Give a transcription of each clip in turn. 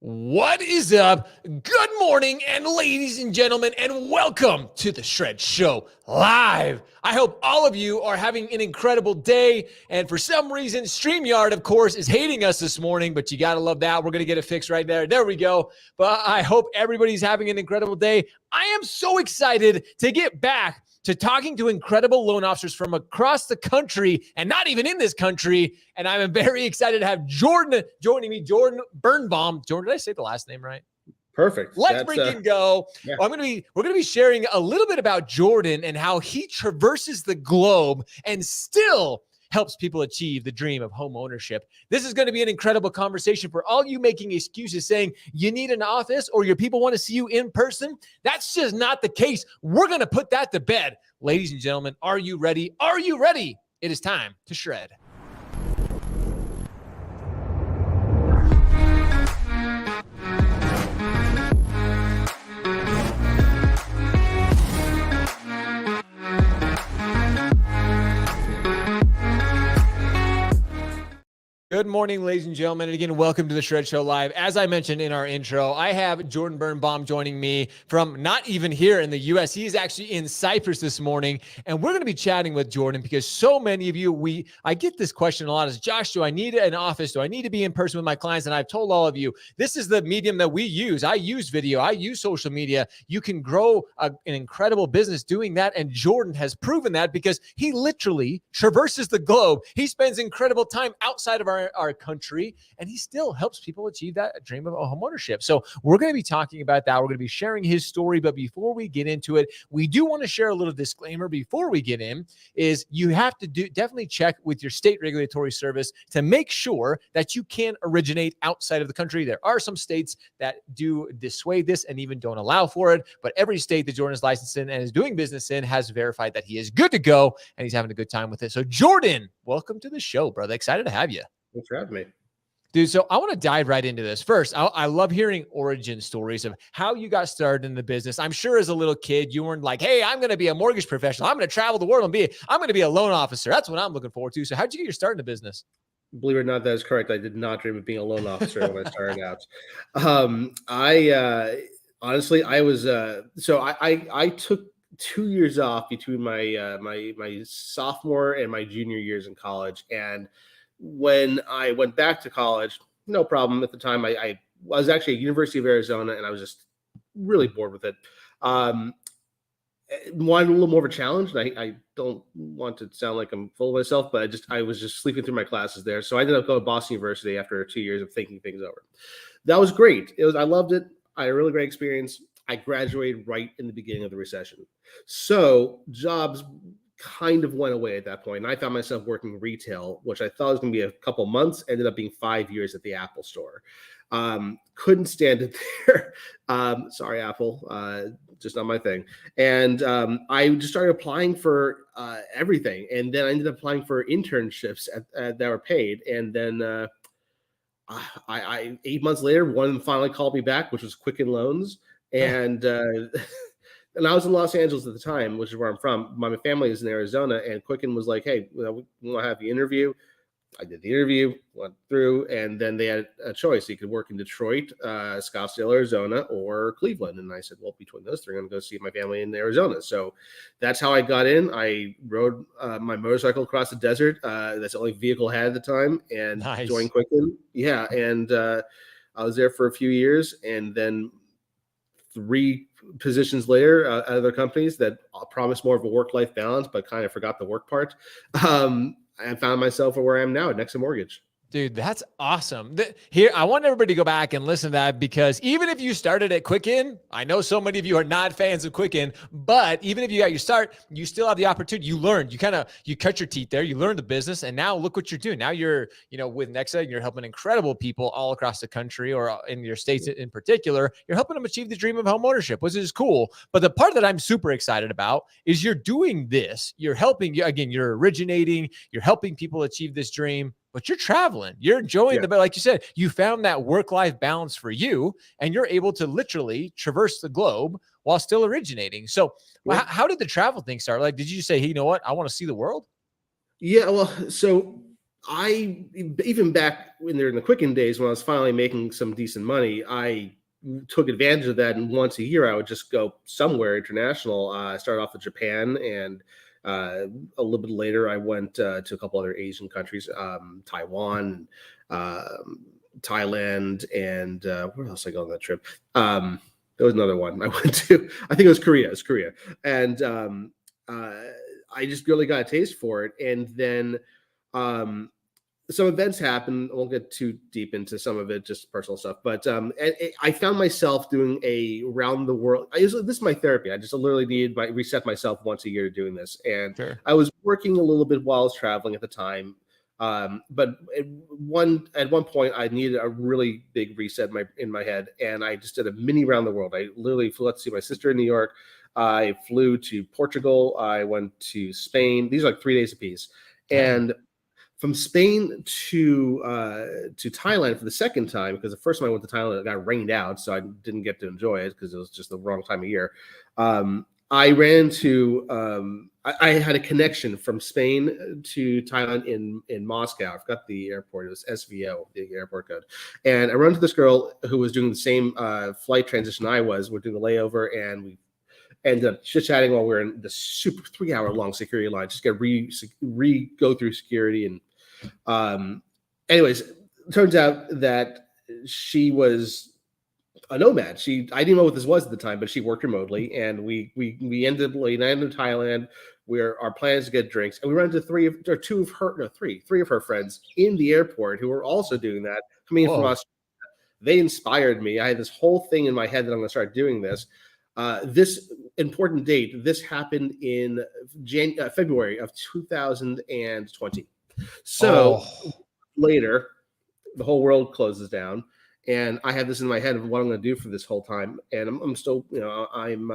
What is up? Good morning, and ladies and gentlemen, and welcome to the Shred Show live. I hope all of you are having an incredible day. And for some reason, StreamYard, of course, is hating us this morning, but you got to love that. We're going to get it fixed right there. There we go. But I hope everybody's having an incredible day. I am so excited to get back to talking to incredible loan officers from across the country and not even in this country. And I'm very excited to have Jordan joining me, Jordan Bernbaum. Jordan, did I say the last name right? Perfect. Let's freaking go. Yeah. We're going to be sharing a little bit about Jordan and how he traverses the globe and still helps people achieve the dream of home ownership. This is going to be an incredible conversation for all you making excuses saying you need an office or your people want to see you in person. That's just not the case. We're going to put that to bed. Ladies and gentlemen, are you ready? Are you ready? It is time to shred. Good morning, ladies and gentlemen, and again, welcome to the Shred Show Live. As I mentioned in our intro, I have Jordan Bernbaum joining me from not even here in the U.S. He is actually in Cyprus this morning, and we're going to be chatting with Jordan because so many of you, I get this question a lot is, Josh, do I need an office? Do I need to be in person with my clients? And I've told all of you, this is the medium that we use. I use video. I use social media. You can grow an incredible business doing that, and Jordan has proven that because he literally traverses the globe. He spends incredible time outside of our country, and he still helps people achieve that dream of homeownership. So we're going to be talking about that. We're going to be sharing his story. But before we get into it, we do want to share a little disclaimer before we get in is you have to definitely check with your state regulatory service to make sure that you can originate outside of the country. There are some states that do dissuade this and even don't allow for it. But every state that Jordan is licensed in and is doing business in has verified that he is good to go and he's having a good time with it. So Jordan, welcome to the show, brother. Excited to have you. Thanks for having me. Dude, so I want to dive right into this. First, I love hearing origin stories of how you got started in the business. I'm sure as a little kid, you weren't like, hey, I'm going to be a mortgage professional. I'm going to travel the world and I'm going to be a loan officer. That's what I'm looking forward to. So how'd you get your start in the business? Believe it or not, that is correct. I did not dream of being a loan officer when I started out. I took 2 years off between my sophomore and my junior years in college. And when I went back to college, no problem. At the time, I was actually at University of Arizona, and I was just really bored with it. Wanted a little more of a challenge, and I don't want to sound like I'm full of myself, but I was just sleeping through my classes there. So I ended up going to Boston University after 2 years of thinking things over. That was great. I loved it. I had a really great experience. I graduated right in the beginning of the recession. So jobs kind of went away at that point. And I found myself working retail, which I thought was going to be a couple months, ended up being 5 years at the Apple store. Couldn't stand it there. Sorry, Apple, just not my thing. And I just started applying for everything. And then I ended up applying for internships that were paid. And then I 8 months later, one of them finally called me back, which was Quicken Loans. And and I was in Los Angeles at the time, which is where I'm from. My family is in Arizona, and Quicken was like, hey, we want to have the interview. I did the interview, went through, and then they had a choice. You could work in Detroit, Scottsdale, Arizona, or Cleveland. And I said, well, between those three, I'm going to go see my family in Arizona. So that's how I got in. I rode my motorcycle across the desert. That's the only vehicle I had at the time, and joined Quicken. Yeah, and I was there for a few years, and then 3 positions later, other companies that promised more of a work-life balance, but kind of forgot the work part. I found myself where I am now at Nexa Mortgage. Dude, that's awesome. Here, I want everybody to go back and listen to that because even if you started at Quicken, I know so many of you are not fans of Quicken, but even if you got your start, you still have the opportunity. You learned, you cut your teeth there, you learned the business, and now look what you're doing. Now you're, with Nexa, you're helping incredible people all across the country or in your states in particular. You're helping them achieve the dream of home ownership, which is cool. But the part that I'm super excited about is you're doing this. You're helping, again, you're originating, you're helping people achieve this dream. But you're traveling, you're enjoying like you said, you found that work-life balance for you, and you're able to literally traverse the globe while still originating. So how did the travel thing start? Like, did you say, hey, you know what? I want to see the world? Yeah, well, so I, even back when they're in the Quicken days, when I was finally making some decent money, I took advantage of that. And once a year, I would just go somewhere international. I started off with Japan, and a little bit later, I went to a couple other Asian countries, Taiwan, Thailand, and where else did I go on that trip? There was another one I went to. I think it was Korea. It was Korea, and uh, I just really got a taste for it. And then some events happen. I won't get too deep into some of it, just personal stuff. But I found myself doing a round the world. This is my therapy. I just literally needed reset myself once a year doing this. And Sure. I was working a little bit while I was traveling at the time. But at one point, I needed a really big reset in my head, and I just did a mini round the world. I literally flew out to see my sister in New York. I flew to Portugal. I went to Spain. These are like 3 days apiece, Dang. and from Spain to Thailand for the second time, because the first time I went to Thailand, it got rained out, so I didn't get to enjoy it because it was just the wrong time of year. I ran into I had a connection from Spain to Thailand in Moscow. I forgot the airport. It was SVO, the airport code. And I run into this girl who was doing the same flight transition I was. We're doing the layover, and we ended up chit-chatting while we were in the super 3-hour long security line. Just get go through security. And anyways, turns out that she was a nomad. I didn't know what this was at the time, but she worked remotely, and we ended up landing in Thailand, where our plan is to get drinks, and we ran into three of her friends in the airport who were also doing that, coming in from Whoa. Australia. They inspired me. I had this whole thing in my head that I'm going to start doing this. This important date. This happened in February of 2020. So Oh. later, the whole world closes down, and I had this in my head of what I'm going to do for this whole time. And I'm still, I'm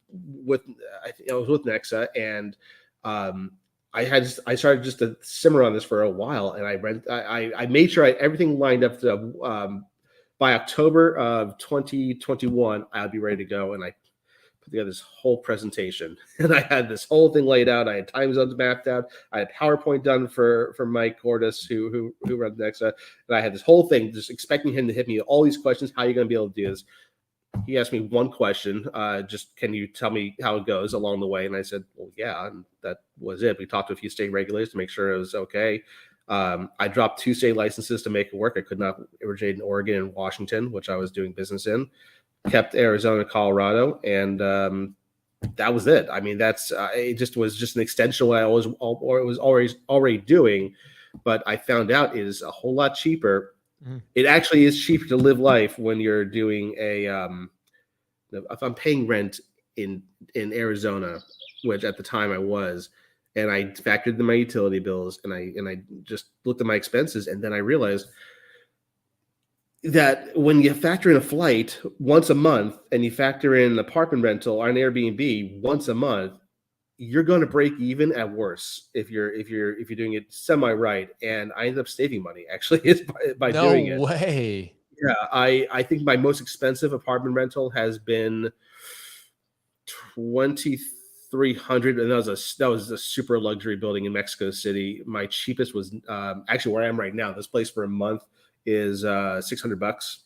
with, I was with Nexa, and I started just to simmer on this for a while, and I made sure everything lined up to by October of 2021, I'll be ready to go. And I put together this whole presentation, and I had this whole thing laid out. I had time zones mapped out. I had PowerPoint done for Mike Cordis, who runs Nexa, and I had this whole thing just expecting him to hit me with all these questions. How are you going to be able to do this? He asked me one question, just can you tell me how it goes along the way? And I said, well, yeah, and that was it. We talked to a few state regulators to make sure it was okay. I dropped 2 state licenses to make it work. I could not originate in Oregon and Washington, which I was doing business in. Kept Arizona, Colorado, and that was it. I mean, that's it. Just was just an extension of what I was already doing, but I found out it is a whole lot cheaper. Mm. It actually is cheaper to live life when you're doing if I'm paying rent in Arizona, which at the time I was, and I factored in my utility bills, and I just looked at my expenses, and then I realized that when you factor in a flight once a month, and you factor in an apartment rental or an Airbnb once a month, you're going to break even at worst if you're doing it semi right. And I ended up saving money actually is by No doing it. way. Yeah, I think my most expensive apartment rental has been 2,300, and that was a super luxury building in Mexico City. My cheapest was actually where I am right now. This place for a month is $600.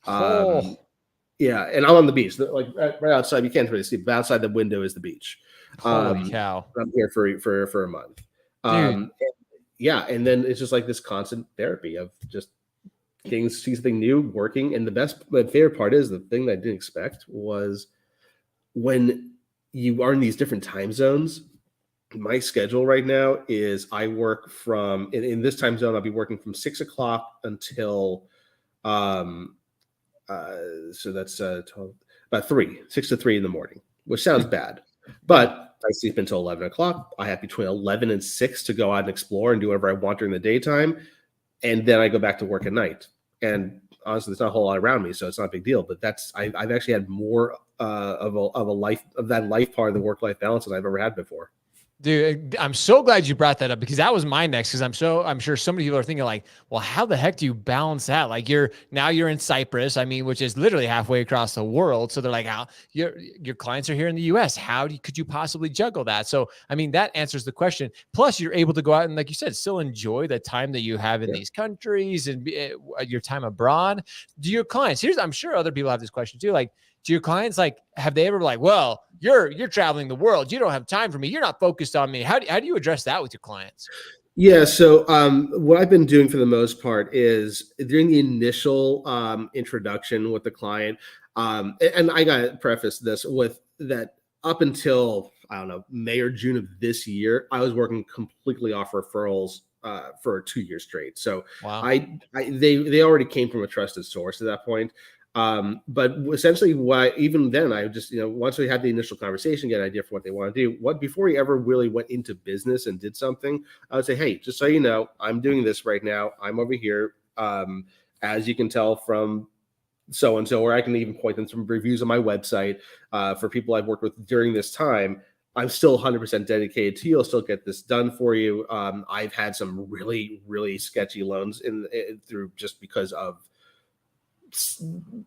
Oh. Yeah, and I'm on the beach, like right outside. You can't really see, but outside the window is the beach. Holy cow. I'm here for a month. Dude. Yeah, and then it's just like this constant therapy of just getting to see something new, working. And the favorite part is the thing that I didn't expect was when you are in these different time zones. My schedule right now is I work from in this time zone. I'll be working from 6 o'clock until so that's 12, about 6 to 3 in the morning, which sounds bad, but I sleep until 11 o'clock. I have between 11 and 6 to go out and explore and do whatever I want during the daytime. And then I go back to work at night. And honestly, there's not a whole lot around me, so it's not a big deal. But I've actually had more of that life part of the work-life balance than I've ever had before. Dude, I'm so glad you brought that up because that was my next. Because I'm sure so many people are thinking like, well, how the heck do you balance that? Like you're in Cyprus, I mean, which is literally halfway across the world. So they're like, how your clients are here in the U.S. Could you possibly juggle that? So I mean, that answers the question. Plus, you're able to go out and, like you said, still enjoy the time that you have in Yeah. these countries and your time abroad. Do your clients? I'm sure other people have this question too. Like, do your clients like, have they ever like, well, you're traveling the world, you don't have time for me, you're not focused on me? How do you address that with your clients? Yeah. So what I've been doing for the most part is during the initial introduction with the client, and I got to preface this with that up until, I don't know, May or June of this year, I was working completely off referrals for 2 years straight. So Wow. they already came from a trusted source at that point. But essentially, even then, I just, once we had the initial conversation, get an idea for what they want to do. Before we ever really went into business and did something, I would say, hey, just so you know, I'm doing this right now. I'm over here. As you can tell from so and so, or I can even point them some reviews on my website for people I've worked with during this time. I'm still 100% dedicated to you. I'll still get this done for you. I've had some really, really sketchy loans through just because of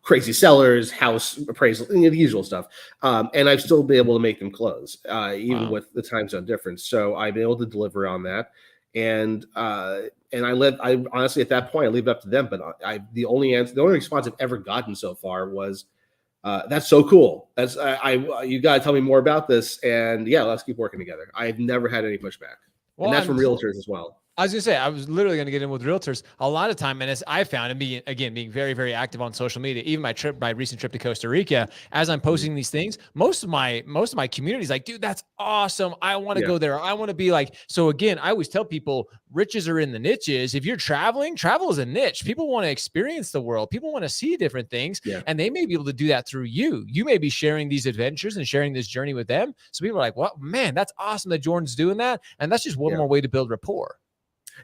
crazy sellers, house appraisal, the usual stuff. And I've still been able to make them close, even Wow. with the time zone difference. So I've been able to deliver on that. And I honestly, at that point, I leave it up to them. But the only response I've ever gotten so far was, that's so cool. You got to tell me more about this. And yeah, let's keep working together. I've never had any pushback. Well, And that's from realtors as well. I was gonna say, I was literally gonna get in with realtors a lot of time, and as I found, and being very, very active on social media, even my recent trip to Costa Rica, as I'm posting these things, most of my community is like, dude, that's awesome. I want to Yeah. go there. I want to be like. So again, I always tell people, riches are in the niches. If you're traveling, travel is a niche. People want to experience the world. People want to see different things, Yeah. and they may be able to do that through you. You may be sharing these adventures and sharing this journey with them. So people are like, well, man, that's awesome that Jordan's doing that, and that's just one Yeah. more way to build rapport.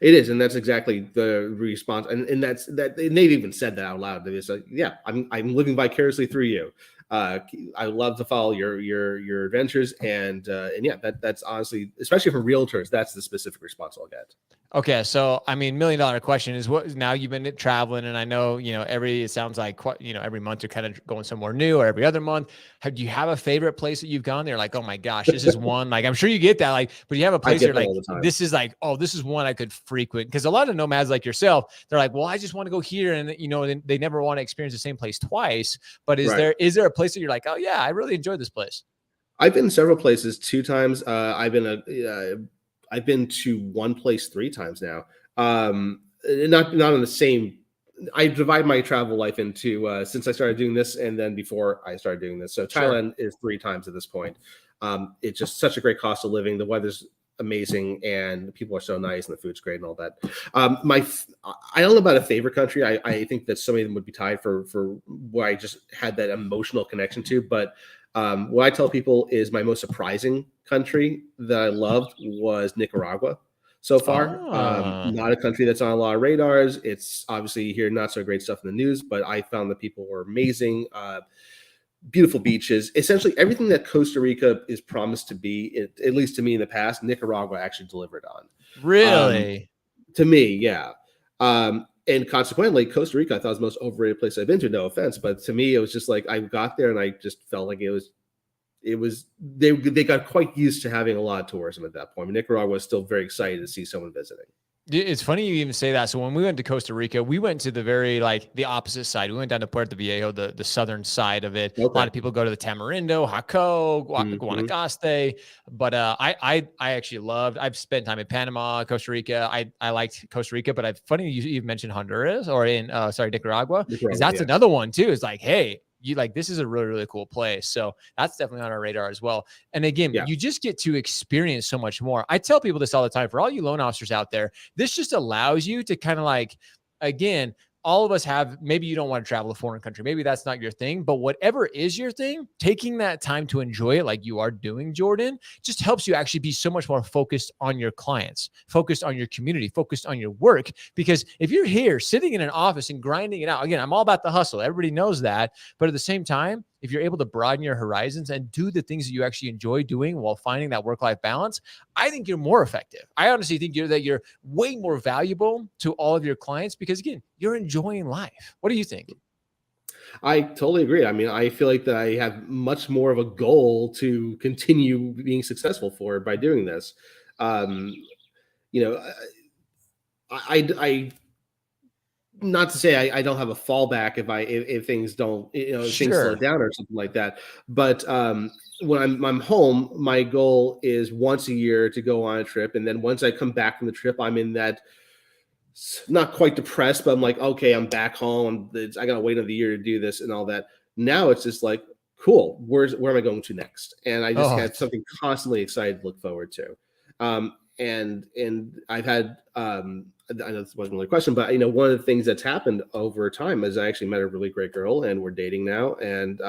It is, and that's exactly the response, and that's that. And they've even said that out loud. They said, "Yeah, I'm living vicariously through you. I love to follow your adventures, and yeah, that's honestly, especially from realtors, that's the specific response I'll get." Okay, so I mean, $1 million question is what now you've been traveling, and I know it sounds like every month you're kind of going somewhere new, or every other month. Do you have a favorite place that you've gone? They're like, oh my gosh, this is one. Like, I'm sure you get that. Like, but you have a I place get you're that like, all the time. this is like, oh, this is one I could frequent. Because a lot of nomads like yourself, they're like, well, I just want to go here, and they never want to experience the same place twice. But is Right. there a place that you're like, oh yeah, I really enjoyed this place? I've been several places 2 times. I've been to one place 3 times now. Not in the same. I divide my travel life into since I started doing this, and then before I started doing this. So Sure. Thailand is 3 times at this point. It's just such a great cost of living. The weather's amazing, and the people are so nice, and the food's great, and all that. I don't know about a favorite country. I think that so many of them would be tied for where I just had that emotional connection to. But what I tell people is my most surprising country that I loved was Nicaragua so far. Ah. Not a country that's on a lot of radars. It's obviously you hear not so great stuff in the news, but I found that people were amazing. Beautiful beaches, essentially everything that Costa Rica is promised to be, at least to me in the past, Nicaragua actually delivered on. Really? To me, yeah. And consequently, Costa Rica I thought was the most overrated place I've been to. No offense, but to me, it was just like I got there and I just felt like they got quite used to having a lot of tourism at that point. Nicaragua was still very excited to see someone visiting. It's funny you even say that. So when we went to Costa Rica, we went to the opposite side. We went down to Puerto Viejo, the southern side of it. Okay. A lot of people go to the Tamarindo, Jaco, Guanacaste. But I actually loved. I've spent time in Panama, Costa Rica. I liked Costa Rica, but funny you mentioned Honduras or Nicaragua. Because that's Yeah. another one too. It's like, hey, this is a really, really cool place. So that's definitely on our radar as well. And again, Yeah. you just get to experience so much more. I tell people this all the time. For all you loan officers out there, this just allows you to kind of like, again, all of us have, maybe you don't want to travel to a foreign country. Maybe that's not your thing, but whatever is your thing, taking that time to enjoy it like you are doing, Jordan, just helps you actually be so much more focused on your clients, focused on your community, focused on your work. Because if you're here sitting in an office and grinding it out, again, I'm all about the hustle. Everybody knows that. But at the same time, if you're able to broaden your horizons and do the things that you actually enjoy doing while finding that work-life balance, I think you're more effective. I honestly think you're way more valuable to all of your clients because, again, you're enjoying life. What do you think? I totally agree. I mean, I feel like that I have much more of a goal to continue being successful for by doing this. Um, you know, I not to say I don't have a fallback if things don't, if things slow Sure. down or something like that. But when I'm home, my goal is once a year to go on a trip, and then once I come back from the trip, I'm in that not quite depressed, but I'm like, okay, I'm back home. I gotta wait another year to do this and all that. Now it's just like, cool. Where am I going to next? And I just Oh, have something constantly excited to look forward to. And I've had I know this wasn't really a question, but one of the things that's happened over time is I actually met a really great girl, and we're dating now, and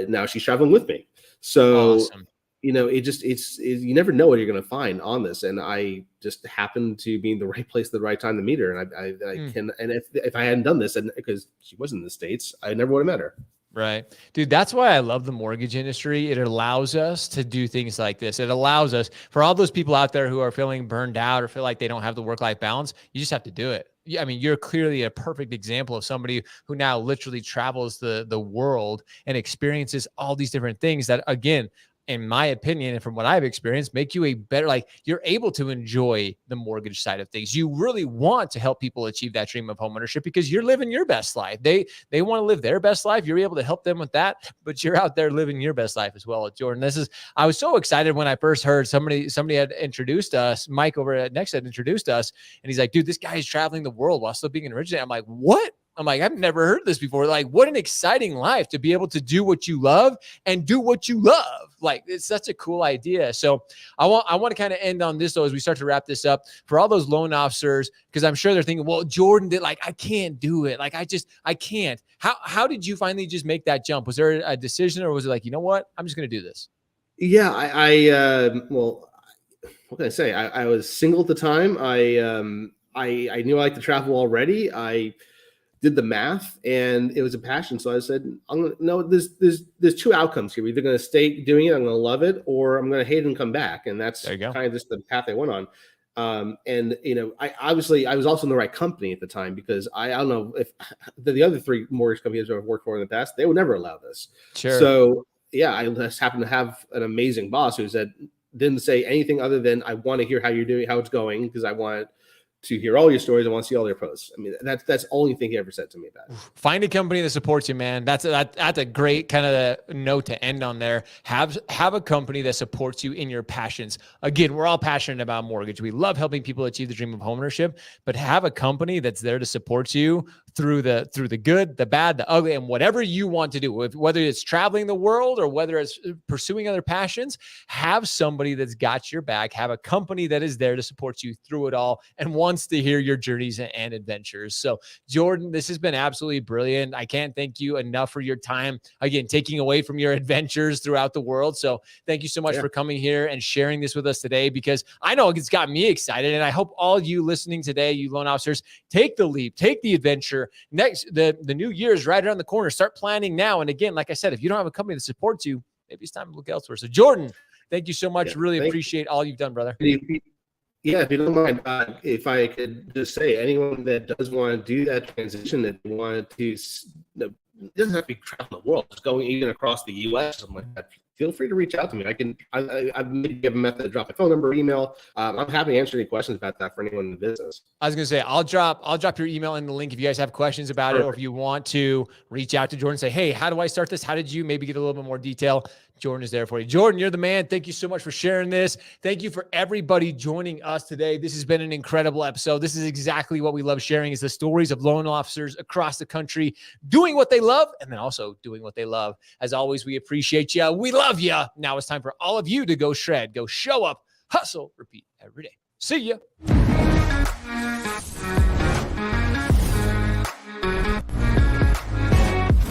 now she's traveling with me. So awesome. it's you never know what you're going to find on this, and I just happened to be in the right place at the right time to meet her, and I can, and if I hadn't done this, and because she wasn't in the States, I never would have met her. Right. Dude, that's why I love the mortgage industry. It allows us to do things like this. It allows us, for all those people out there who are feeling burned out or feel like they don't have the work-life balance, you just have to do it. I mean, you're clearly a perfect example of somebody who now literally travels the world and experiences all these different things that, again, in my opinion, and from what I've experienced, make you a better, like, you're able to enjoy the mortgage side of things. You really want to help people achieve that dream of homeownership because you're living your best life. They want to live their best life. You're able to help them with that, but you're out there living your best life as well. Jordan, I was so excited when I first heard somebody had introduced us. Mike over at Next had introduced us, and he's like, dude, this guy is traveling the world while still being an originator. I'm like, what? I'm like, I've never heard this before. Like, what an exciting life to be able to do what you love and do what you love. Like, it's such a cool idea. So I want to kind of end on this, though, as we start to wrap this up for all those loan officers, because I'm sure they're thinking, well, Jordan did, like, I can't do it. Like, I can't. How did you finally just make that jump? Was there a decision, or was it like, you know what? I'm just going to do this? Yeah, well, what can I say? I was single at the time. I knew I liked to travel already. I did the math, and it was a passion. So I said, no, there's two outcomes here. We're either going to stay doing it, I'm going to love it, or I'm going to hate it and come back. And that's kind of just the path I went on. And I was also in the right company at the time, because I don't know if the other three mortgage companies I've worked for in the past, they would never allow this. Sure. So yeah, I just happened to have an amazing boss who didn't say anything other than, I want to hear how you're doing, how it's going, because I want to hear all your stories. I want to see all your posts. I mean, that's the only thing he ever said to me about it. Find a company that supports you, man. That's a great kind of note to end on there. Have a company that supports you in your passions. Again, we're all passionate about mortgage. We love helping people achieve the dream of homeownership, but have a company that's there to support you through the good, the bad, the ugly, and whatever you want to do. Whether it's traveling the world or whether it's pursuing other passions, have somebody that's got your back. Have a company that is there to support you through it all and wants to hear your journeys and adventures. So, Jordan, this has been absolutely brilliant. I can't thank you enough for your time, again, taking away from your adventures throughout the world. So thank you so much for coming here and sharing this with us today, because I know it's got me excited. And I hope all you listening today, you loan officers, take the leap, take the adventure. Next, the new year is right around the corner. Start planning now. And again, like I said, if you don't have a company that supports you, maybe it's time to look elsewhere. So, Jordan, thank you so much. Really appreciate all you've done, brother. Yeah, if you don't mind, if I could just say, anyone that does want to do that transition, that wanted to, it doesn't have to be traveling the world, just going even across the U.S., something like that, feel free to reach out to me. I maybe give a method to drop my phone number, email. I'm happy to answer any questions about that for anyone in the business. I was going to say, I'll drop your email in the link if you guys have questions about it, or if you want to reach out to Jordan and say, hey, how do I start this? How did you maybe get a little bit more detail? Jordan is there for you. Jordan, you're the man. Thank you so much for sharing this. Thank you for everybody joining us today. This has been an incredible episode. This is exactly what we love sharing, is the stories of loan officers across the country doing what they love and then also doing what they love. As always, we appreciate you. We love you. Now it's time for all of you to go shred, go show up, hustle, repeat every day. See ya.